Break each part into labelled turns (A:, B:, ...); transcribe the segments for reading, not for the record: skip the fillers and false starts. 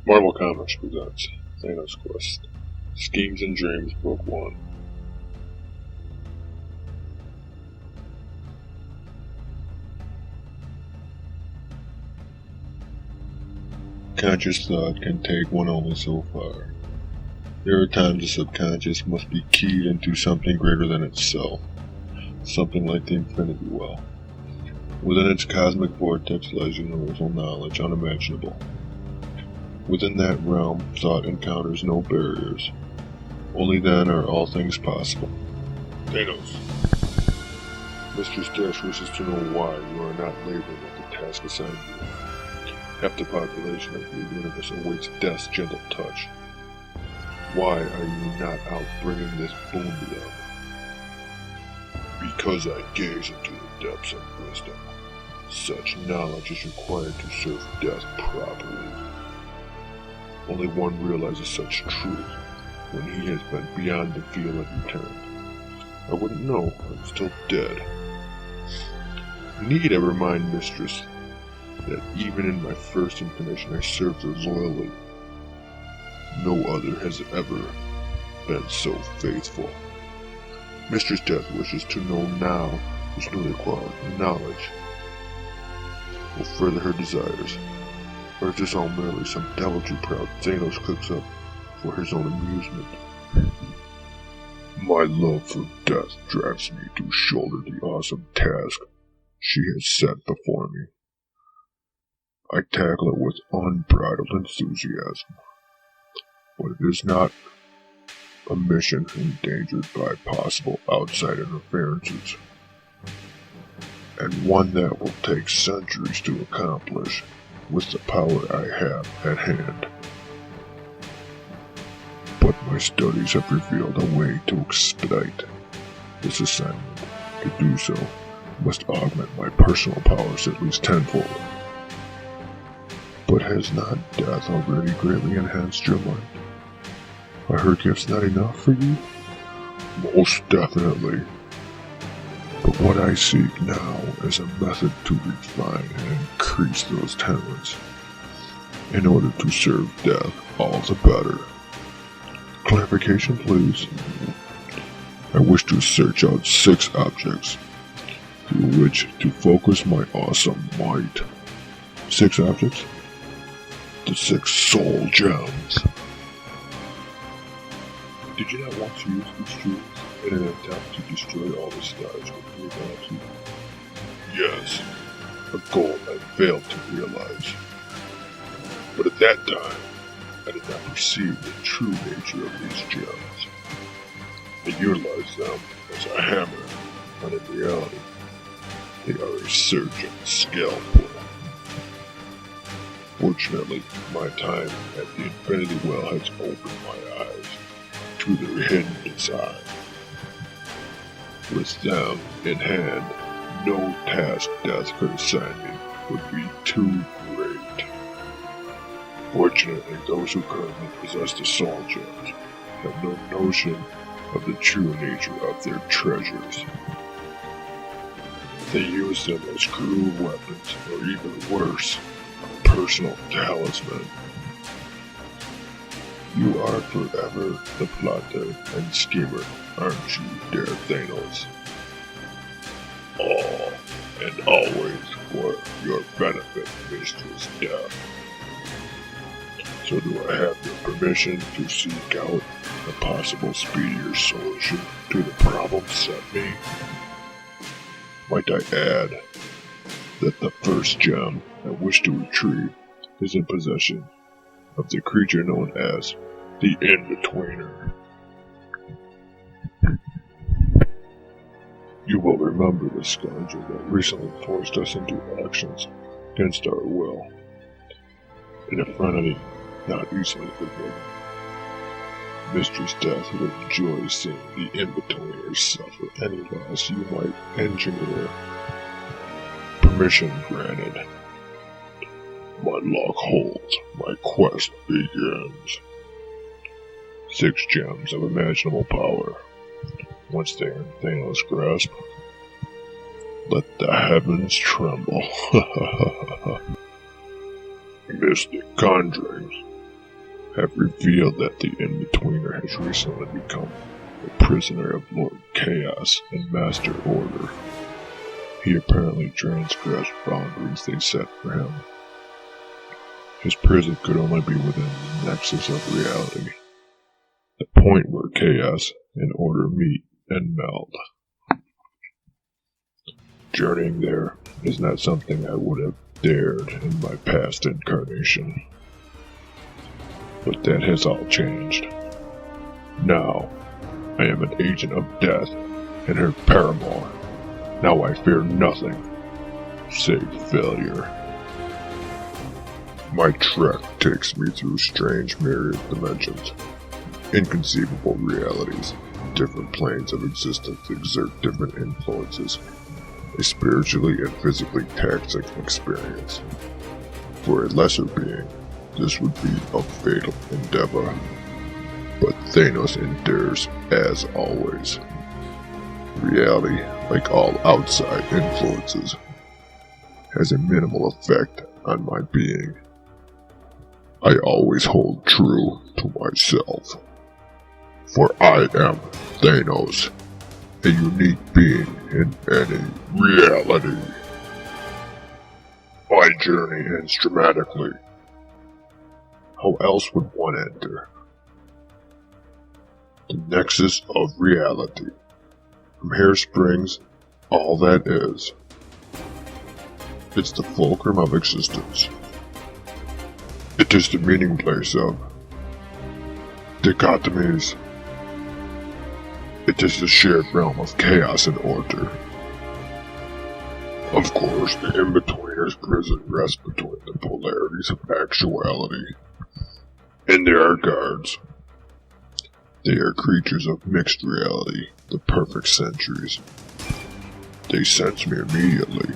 A: Marvel Comics presents Thanos Quest, Schemes and Dreams, Book 1. Conscious thought can take one only so far. There are times the subconscious must be keyed into something greater than itself, something like the Infinity Well. Within its cosmic vortex lies universal knowledge unimaginable. Within that realm, thought encounters no barriers. Only then are all things possible. Thanos. Mistress Dash wishes to know why you are not laboring at the task assigned you. Half the population of the universe awaits death's gentle touch. Why are you not out bringing this boon to them? Because I gaze into the depths of wisdom. Such knowledge is required to serve death properly. Only one realizes such truth when he has been beyond the field and returned. I wouldn't know, I'm still dead. Need I remind Mistress that even in my first incarnation I served her loyally. No other has ever been so faithful. Mistress Death wishes to know now this newly acquired knowledge will further her desires. Or is this all merely some deviltry proud Thanos cooks up for his own amusement? My love for death drives me to shoulder the awesome task she has set before me. I tackle it with unbridled enthusiasm, but it is not a mission endangered by possible outside interferences, and one that will take centuries to accomplish with the power I have at hand. But my studies have revealed a way to expedite this assignment. To do so, must augment my personal powers at least tenfold. But has not death already greatly enhanced your mind? Are her gifts not enough for you? Most definitely. But what I seek now is a method to refine and increase those talents in order to serve death all the better. Clarification, please. I wish to search out 6 objects through which to focus my awesome might. 6 objects? The 6 soul gems. Did you not want to use these jewels in an attempt to destroy all the stars with your galaxy? Yes, a goal I failed to realize. But at that time, I did not perceive the true nature of these gems. I utilized them as a hammer, when in reality, they are a surgeon's scalpel. Fortunately, my time at the Infinity Well has opened my eyes to their hidden design. With them in hand, no task death could assign me would be too great. Fortunately, those who currently possess the soul gems have no notion of the true nature of their treasures. They use them as cruel weapons, or even worse, a personal talisman. You are forever the plotter and schemer, aren't you, dear Thanos? All and always for your benefit, Mistress Death. So do I have your permission to seek out a possible speedier solution to the problem set me? Might I add that the first gem I wish to retrieve is in possession of the creature known as the In-Betweener. You will remember the scoundrel that recently forced us into actions against our will, in a frenzy not easily forgiven. Mistress Death would enjoy seeing the In-Betweener suffer any loss you might engineer. Permission granted. My luck holds. My quest begins. 6 gems of imaginable power. Once they are in Thanos' grasp, let the heavens tremble. Mystic conjurings. have revealed that the In-Betweener has recently become a prisoner of Lord Chaos and Master Order. He apparently transgressed boundaries they set for him. His prison could only be within the nexus of reality, the point where Chaos and Order meet and meld. Journeying there is not something I would have dared in my past incarnation. But that has all changed. Now, I am an agent of death and her paramour. Now I fear nothing, save failure. My trek takes me through strange myriad dimensions, inconceivable realities. Different planes of existence exert different influences. A spiritually and physically taxing experience. For a lesser being, this would be a fatal endeavor. But Thanos endures as always. Reality, like all outside influences, has a minimal effect on my being. I always hold true to myself. For I am Thanos, a unique being in any reality. My journey ends dramatically. How else would one enter the nexus of reality? From here springs all that is. It's the fulcrum of existence. It is the meeting place of dichotomies. It is the shared realm of chaos and order. Of course, the In-Betweener's prison rests between the polarities of actuality. And there are guards. They are creatures of mixed reality, the perfect centuries. They sense me immediately.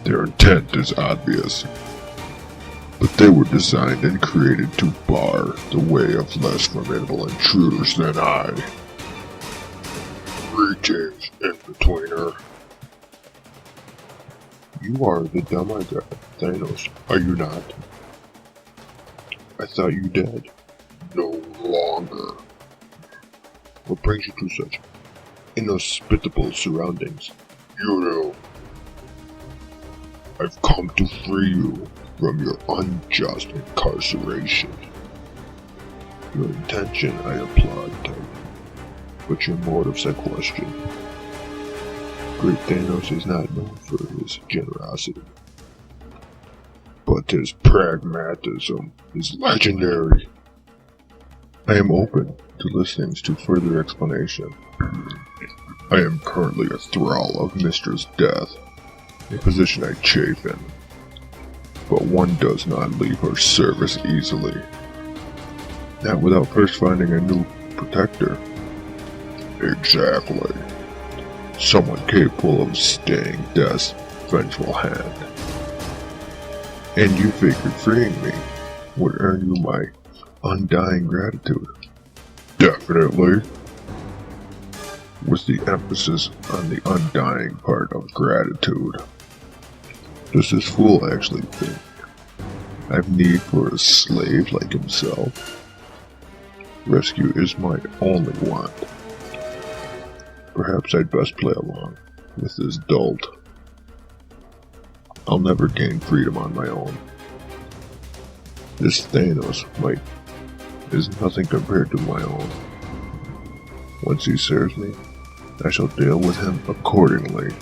A: Their intent is obvious. But they were designed and created to bar the way of less formidable intruders than I. Greetings, In-Betweener. You are the demigod, Thanos, are you not? I thought you dead. No longer. What brings you to such inhospitable surroundings? You know, I've come to free you from your unjust incarceration. Your intention I applaud, Titan, but your motives I question. Great Thanos is not known for his generosity, but his pragmatism is legendary. I am open to listening to further explanation. I am currently a thrall of Mistress Death, a position I chafe in, but one does not leave her service easily. Not without first finding a new protector. Exactly. Someone capable of staying Death's vengeful hand. And you figured freeing me would earn you my undying gratitude. Definitely. With the emphasis on the undying part of gratitude. Does this fool actually think I've need for a slave like himself? Rescue is my only want. Perhaps I'd best play along with this dolt. I'll never gain freedom on my own. This Thanos might is nothing compared to my own. Once he serves me, I shall deal with him accordingly.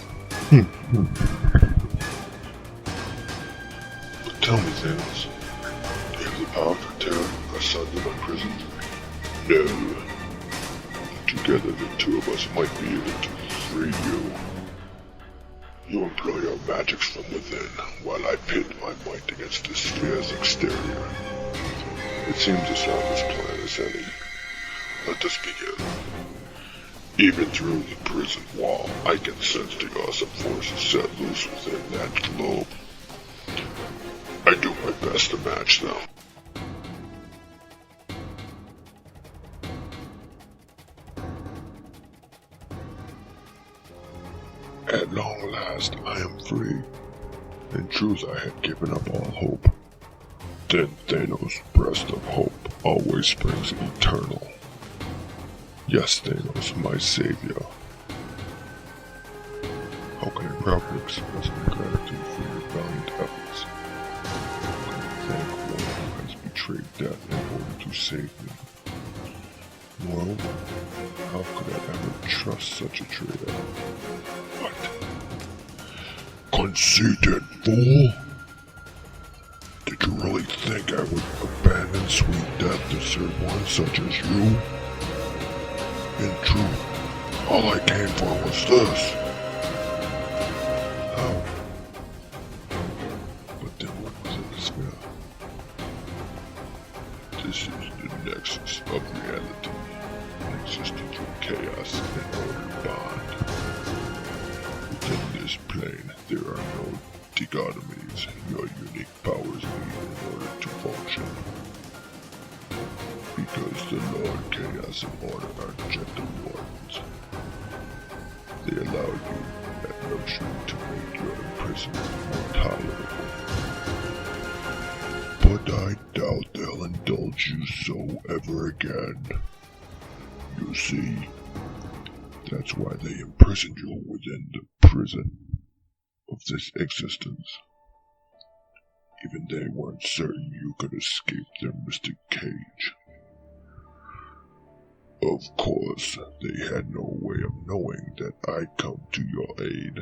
A: But tell me, Thanos, do you have the power to tear asunder my prison? No. Together the two of us might be able to free you. You employ your magics from within, while I pit my might against the sphere's exterior. It seems as sound plan as any. Let us begin. Even through the prison wall, I can sense the awesome forces set loose within that globe. I do my best to match them. At long last, I am free. In truth, I had given up all hope. Within Thanos' breast of hope always springs eternal. Yes, Thanos, my savior. How can I properly express my gratitude for your valiant efforts? How can I thank one who has betrayed death in order to save me? Moreover, how could I ever trust such a traitor? What? Conceited fool! Did you really think I would abandon sweet death to serve one such as you? In truth, all I came for was this. How? But then what was it as well? This is the nexus of reality, existing through chaos and order bond. Within this plane, there are no dichotomies. Your unique powers need in order to function. Because the Lord Chaos and Order are gentle wardens. They allow you that luxury to make your imprisonment more tolerable. But I doubt they'll indulge you so ever again. You see, that's why they imprisoned you within the prison of this existence. Even they weren't certain you could escape their mystic cage. Of course, they had no way of knowing that I'd come to your aid,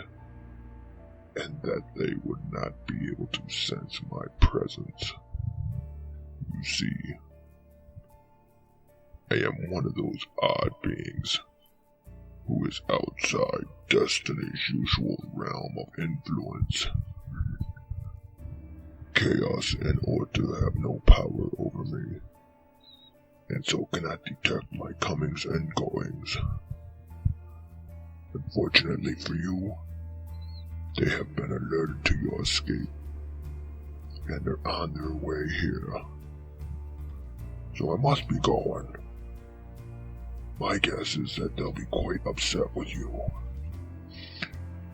A: and that they would not be able to sense my presence. You see, I am one of those odd beings who is outside Destiny's usual realm of influence. Chaos and Order have no power over me, and so cannot detect my comings and goings. Unfortunately for you, they have been alerted to your escape, and are on their way here. So I must be going. My guess is that they'll be quite upset with you.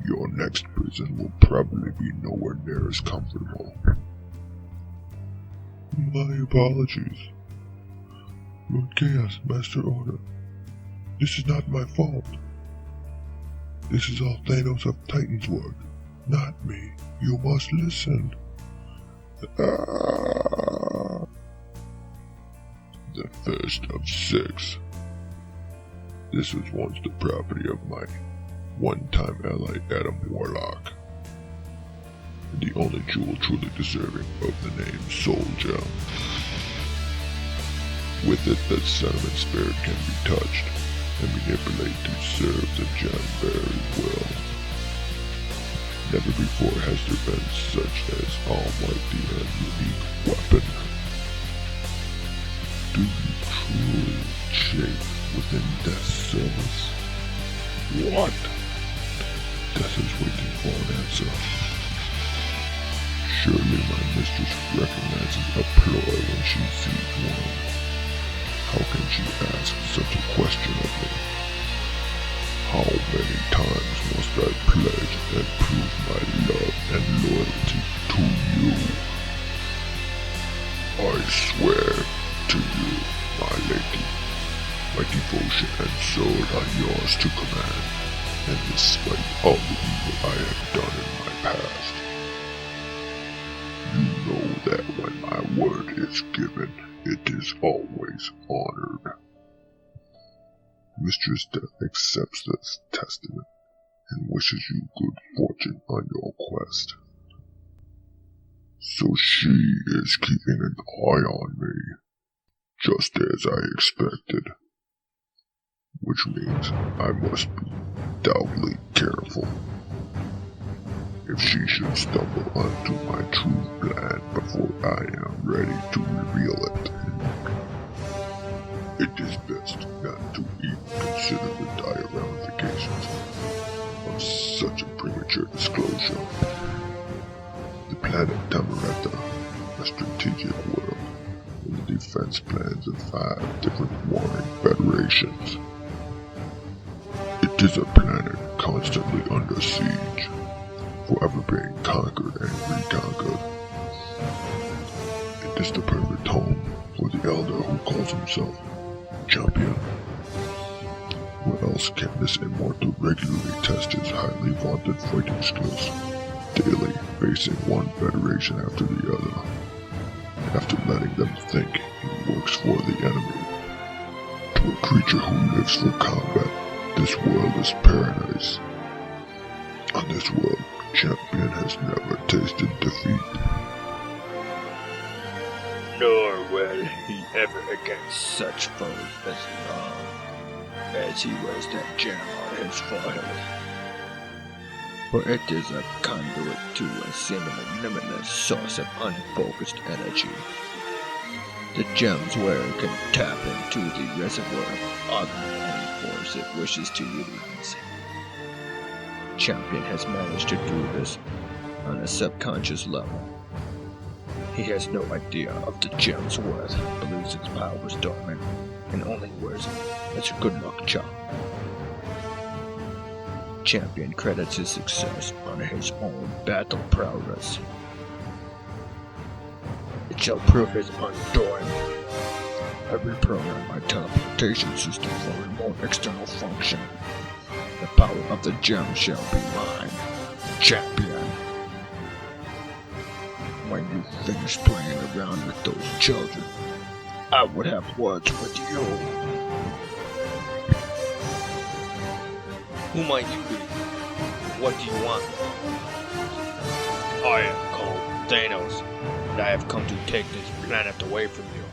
A: Your next prison will probably be nowhere near as comfortable. My apologies. Lord Chaos, Master Order. This is not my fault. This is all Thanos of Titan's work, not me. You must listen. The first of 6. This was once the property of my one-time ally Adam Warlock, the only jewel truly deserving of the name Soldier. With it, the sentiment spirit can be touched and manipulated to serve the gem very well. Never before has there been such as almighty and unique weapon. Do you truly chafe within Death's service? What? Death is waiting for an answer. Surely my mistress recognizes a ploy when she sees one. How can she ask such a question of me? How many times must I pledge and prove my love and loyalty to you? I swear to you, my lady, my devotion and soul are yours to command, and despite all the evil I have done in my past, you know that when my word is given, it is always honored. Mistress Death accepts this testament and wishes you good fortune on your quest. So she is keeping an eye on me, just as I expected, which means I must be doubly careful. If she should stumble onto my true plan before I am ready to reveal it, it is best not to even consider the dire ramifications of such a premature disclosure. The planet Tamaretta, a strategic world with the defense plans of 5 different warring federations. It is a planet constantly under siege, forever being conquered and reconquered. It is the perfect home for the elder who calls himself champion. Where else can this immortal regularly test his highly vaunted fighting skills, daily facing one federation after the other, after letting them think he works for the enemy? To a creature who lives for combat, this world is paradise. On this world, champion has never tasted defeat.
B: Nor will he ever against such foes as long as he wears that gem on his forehead. For it is a conduit to a seemingly limitless source of unfocused energy. The gem's wearer can tap into the reservoir of augmenting any force it wishes to utilize. Champion has managed to do this on a subconscious level. He has no idea of the gem's worth, believes its power is dormant, and only wears it as a good luck charm. Champion credits his success on his own battle prowess. It shall prove his undoing. I reprogram my teleportation system for remote external function. The power of the gem shall be mine, champion. When you finish playing around with those children, I would have words with you. Who might you be? What do you want? I am called Thanos, and I have come to take this planet away from you.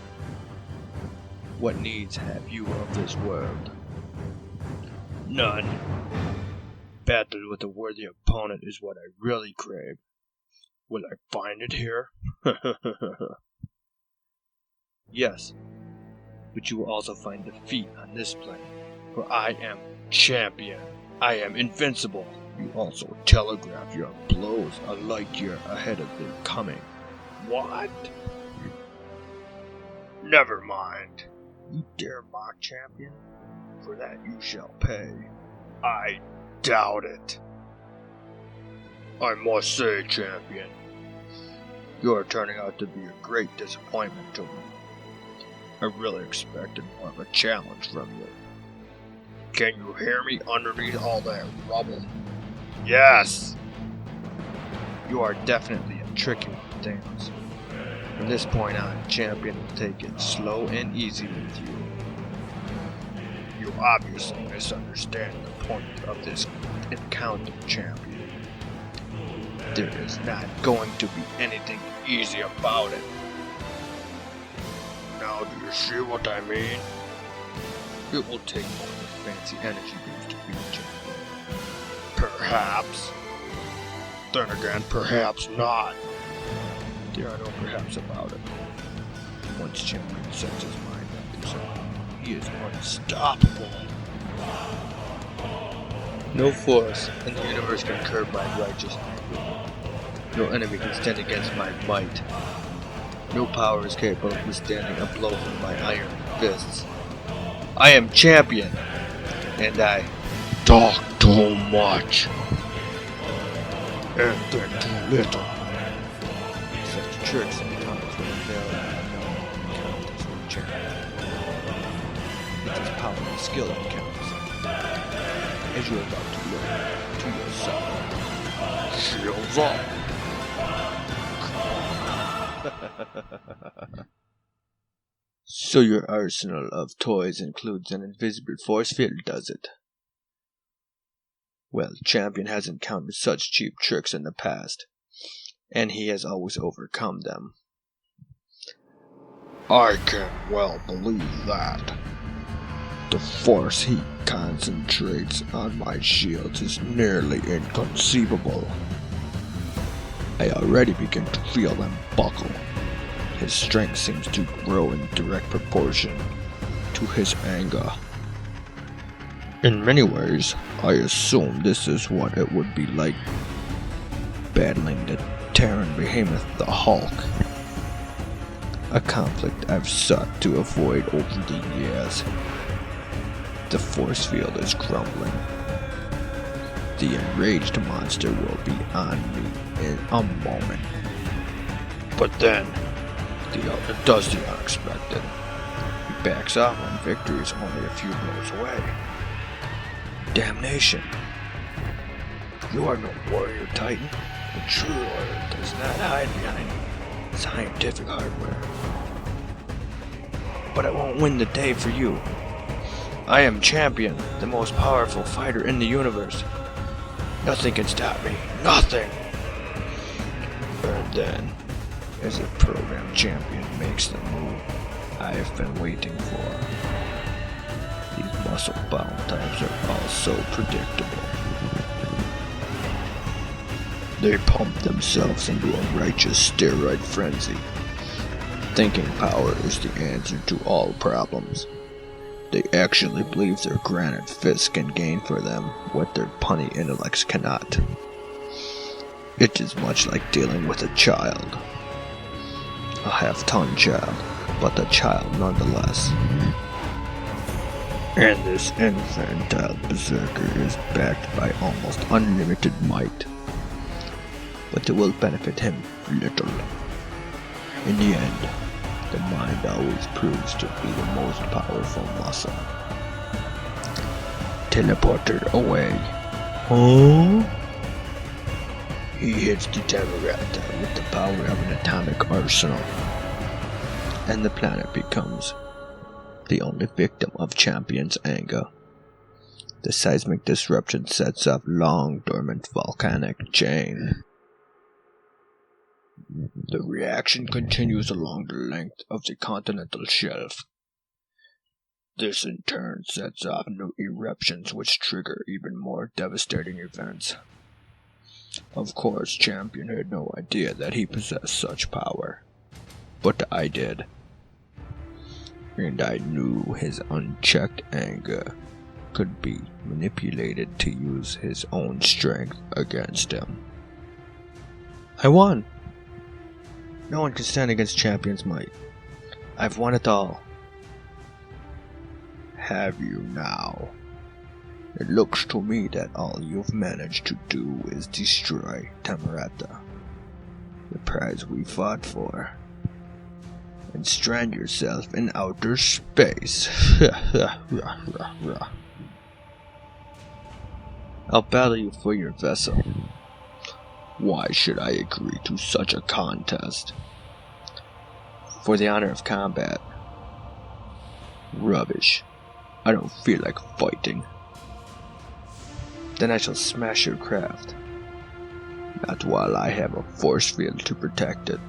B: What needs have you of this world? None. Battle with a worthy opponent is what I really crave. Will I find it here? Yes, but you will also find defeat on this plane, for I am champion. I am invincible. You also telegraph your blows a light year ahead of their coming. What? Never mind. You dare mock champion? For that you shall pay. I doubt it. I must say, champion, you are turning out to be a great disappointment to me. I really expected more of a challenge from you. Can you hear me underneath all that rubble? Yes! You are definitely a tricky one, Thanos. From this point on, champion will take it slow and easy with you. You obviously misunderstand the point of this encounter, champion. There is not going to be anything easy about it. Now do you see what I mean? It will take more than fancy energy beams to beat champion. Perhaps. Then again, perhaps not. There are no perhaps about it. Once champion sets his mind on something, he is unstoppable. No force in the universe can curb my righteous anger. No enemy can stand against my might. No power is capable of withstanding a blow from my iron fists. I am champion, and I talk too much and think too little. Such tricks and taunts will invariably unknown encounters with champion. It is power and skill that counts, as you are about to learn to yourself. Shields up! So your arsenal of toys includes an invisible force field, does it? Well, champion has encountered such cheap tricks in the past, and he has always overcome them. I can well believe that. The force he concentrates on my shields is nearly inconceivable. I already begin to feel them buckle. His strength seems to grow in direct proportion to his anger. In many ways, I assume this is what it would be like battling the Terran behemoth, the Hulk. A conflict I've sought to avoid over the years. The force field is crumbling. The enraged monster will be on me in a moment. But then, does the unexpected. He backs off when victory is only a few blows away. Damnation! You are no warrior titan. The true warrior does not hide behind scientific hardware. But I won't win the day for you. I am champion, the most powerful fighter in the universe. Nothing can stop me. Nothing! And then, as a program champion makes the move I have been waiting for. These muscle-bound types are all so predictable. They pump themselves into a righteous steroid frenzy, thinking power is the answer to all problems. They actually believe their granite fists can gain for them what their punny intellects cannot. It is much like dealing with a child. A half-ton child, but a child nonetheless. And this infantile berserker is backed by almost unlimited might. But it will benefit him little. In the end, the mind always proves to be the most powerful muscle. Teleported away. Oh? He hits the Tamarata with the power of an atomic arsenal. And the planet becomes the only victim of Champion's anger. The seismic disruption sets off long dormant volcanic chain. The reaction continues along the length of the continental shelf. This in turn sets off new eruptions which trigger even more devastating events. Of course, Champion had no idea that he possessed such power. But I did. And I knew his unchecked anger could be manipulated to use his own strength against him. I won! No one can stand against Champion's might. I've won it all. Have you now? It looks to me that all you've managed to do is destroy Tamarata, the prize we fought for, and strand yourself in outer space. I'll battle you for your vessel. Why should I agree to such a contest? For the honor of combat. Rubbish. I don't feel like fighting. Then I shall smash your craft. Not while I have a force field to protect it.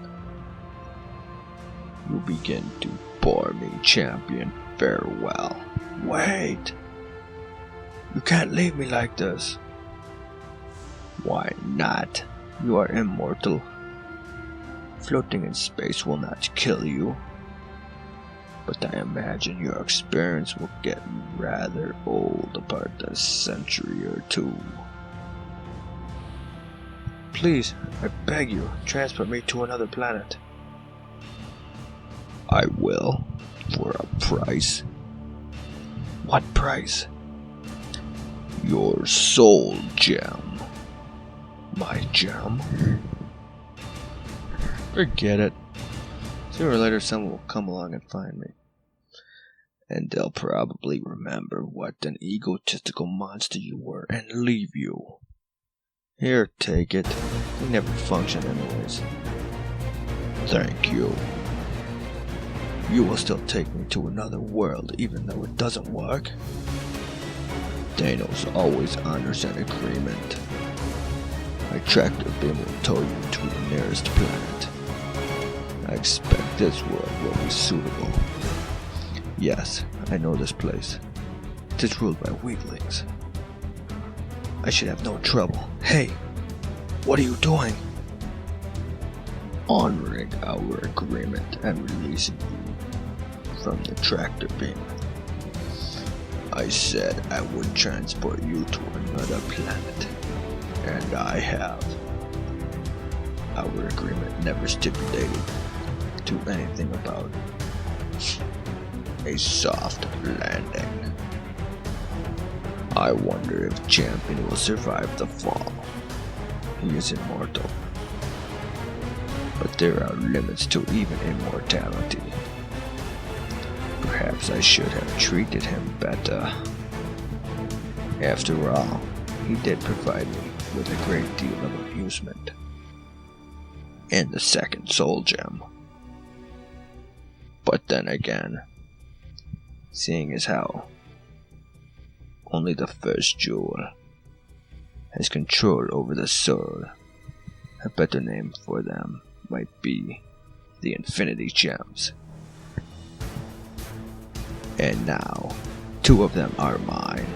B: You begin to bore me, Champion. Farewell. Wait! You can't leave me like this. Why not? You are immortal. Floating in space will not kill you. But I imagine your experience will get rather old about a century or two. Please, I beg you, transport me to another planet. I will, for a price. What price? Your soul gem. My gem? Forget it. Sooner or later someone will come along and find me. And they'll probably remember what an egotistical monster you were and leave you. Here, take it. You never function anyways. Thank you. You will still take me to another world even though it doesn't work? Thanos always honors an agreement. My tractor beam will tow you to the nearest planet. I expect this world will be suitable. Yes, I know this place. It is ruled by weaklings. I should have no trouble. Hey, what are you doing? Honoring our agreement and releasing you from the tractor beam. I said I would transport you to another planet, and I have. Our agreement never stipulated to anything about a soft landing. I wonder if Champion will survive the fall. He is immortal. But there are limits to even immortality. Perhaps I should have treated him better. After all, he did provide me with a great deal of amusement. And the second soul gem. But then again, seeing as how only the first jewel has control over the soul, a better name for them might be the Infinity Gems. And now, 2 of them are mine.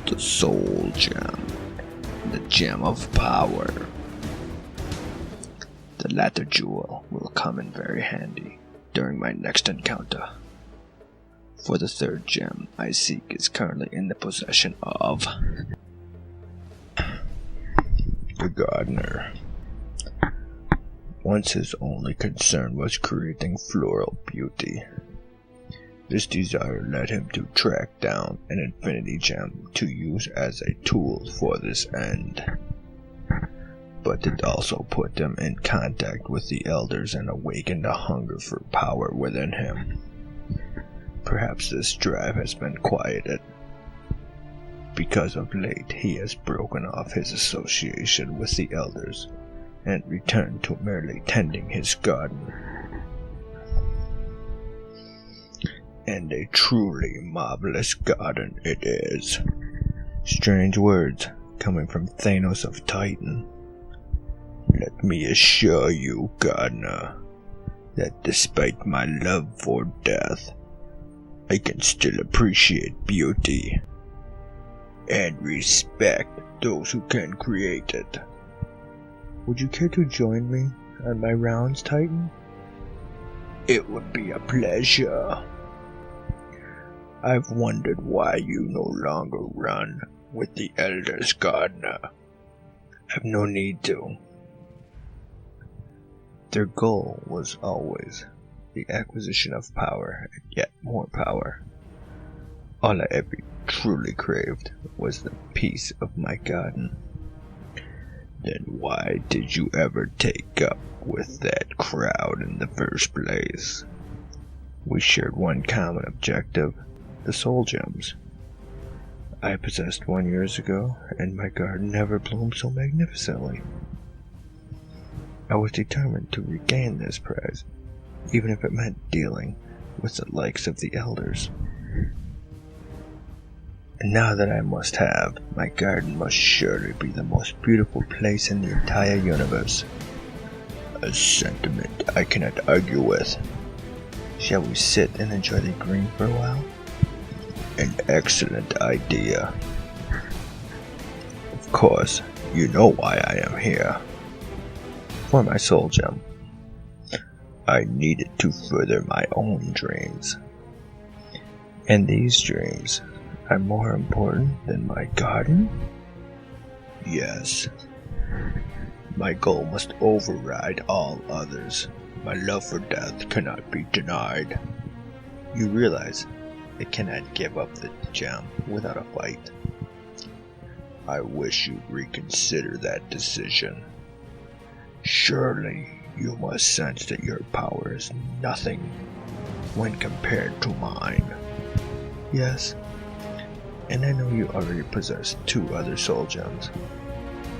B: The Soul Gem, and the Gem of Power. The latter jewel will come in very handy during my next encounter. For the 3rd gem I seek is currently in the possession of the gardener. Once his only concern was creating floral beauty. This desire led him to track down an infinity gem to use as a tool for this end. But it also put him in contact with the elders and awakened a hunger for power within him. Perhaps this drive has been quieted, because of late he has broken off his association with the elders and returned to merely tending his garden. And a truly marvelous garden it is. Strange words coming from Thanos of Titan. Let me assure you, gardener, that despite my love for death, I can still appreciate beauty and respect those who can create it. Would you care to join me on my rounds, Titan? It would be a pleasure. I've wondered why you no longer run with the elders, gardener. I've no need to. Their goal was always the acquisition of power and yet more power. All I ever truly craved was the peace of my garden. Then why did you ever take up with that crowd in the first place? We shared one common objective, the soul gems. I possessed one years ago, and my garden never bloomed so magnificently. I was determined to regain this prize, even if it meant dealing with the likes of the elders. And now that I must have, my garden must surely be the most beautiful place in the entire universe. A sentiment I cannot argue with. Shall we sit and enjoy the green for a while? An excellent idea. Of course, you know why I am here. For my soul gem. I need it to further my own dreams. And these dreams are more important than my garden? Yes. My goal must override all others. My love for death cannot be denied. You realize I cannot give up the gem without a fight. I wish you'd reconsider that decision. Surely you must sense that your power is nothing when compared to mine. Yes, and I know you already possess 2 other soul gems,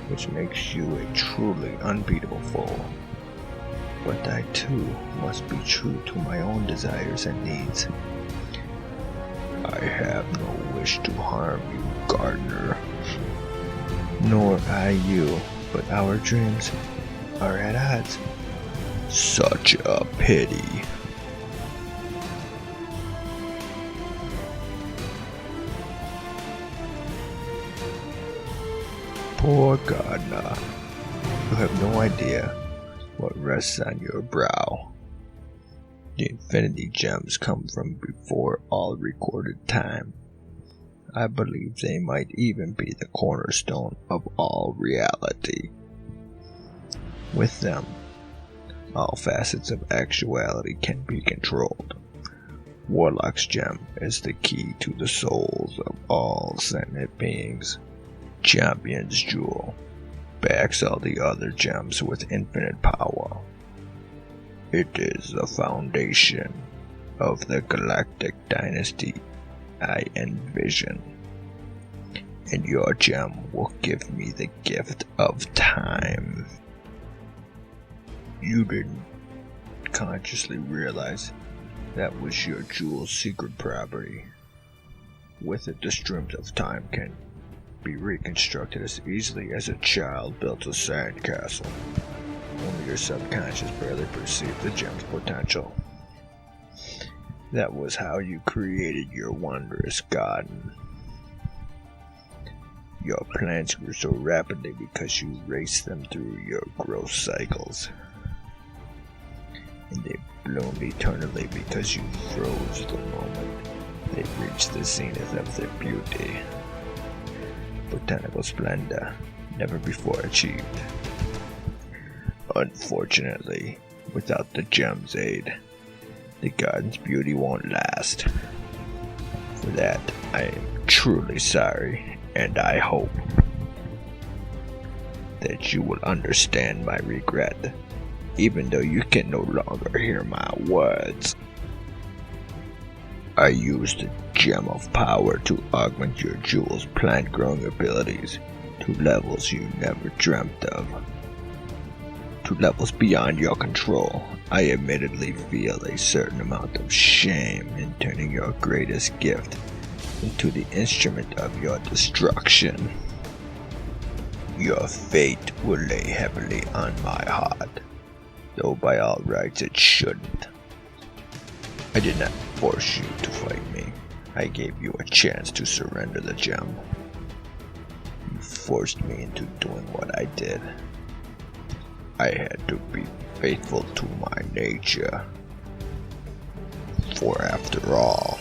B: which makes you a truly unbeatable foe. But I too must be true to my own desires and needs. I have no wish to harm you, gardener. Nor I you, but our dreams are at odds. Such a pity. Poor gardener. You have no idea what rests on your brow. The infinity gems come from before all recorded time. I believe they might even be the cornerstone of all reality. With them, all facets of actuality can be controlled. Warlock's gem is the key to the souls of all sentient beings. Champion's jewel backs all the other gems with infinite power. It is the foundation of the galactic dynasty I envision. And your gem will give me the gift of time. You didn't consciously realize that was your jewel's secret property. With it, the streams of time can be reconstructed as easily as a child builds a sandcastle. Only your subconscious barely perceived the gem's potential. That was how you created your wondrous garden. Your plants grew so rapidly because you raced them through your growth cycles. And they bloomed eternally because you froze the moment they reached the zenith of their beauty. Botanical splendor, never before achieved. Unfortunately, without the gem's aid, the garden's beauty won't last. For that, I am truly sorry, and I hope that you will understand my regret, even though you can no longer hear my words. I used the gem of power to augment your jewel's plant growing abilities to levels you never dreamt of. To levels beyond your control. I admittedly feel a certain amount of shame in turning your greatest gift into the instrument of your destruction. Your fate will lay heavily on my heart, though by all rights it shouldn't. I did not force you to fight me. I gave you a chance to surrender the gem. You forced me into doing what I did. I had to be faithful to my nature. For after all,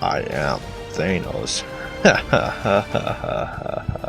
B: I am Thanos. Ha ha ha ha ha ha.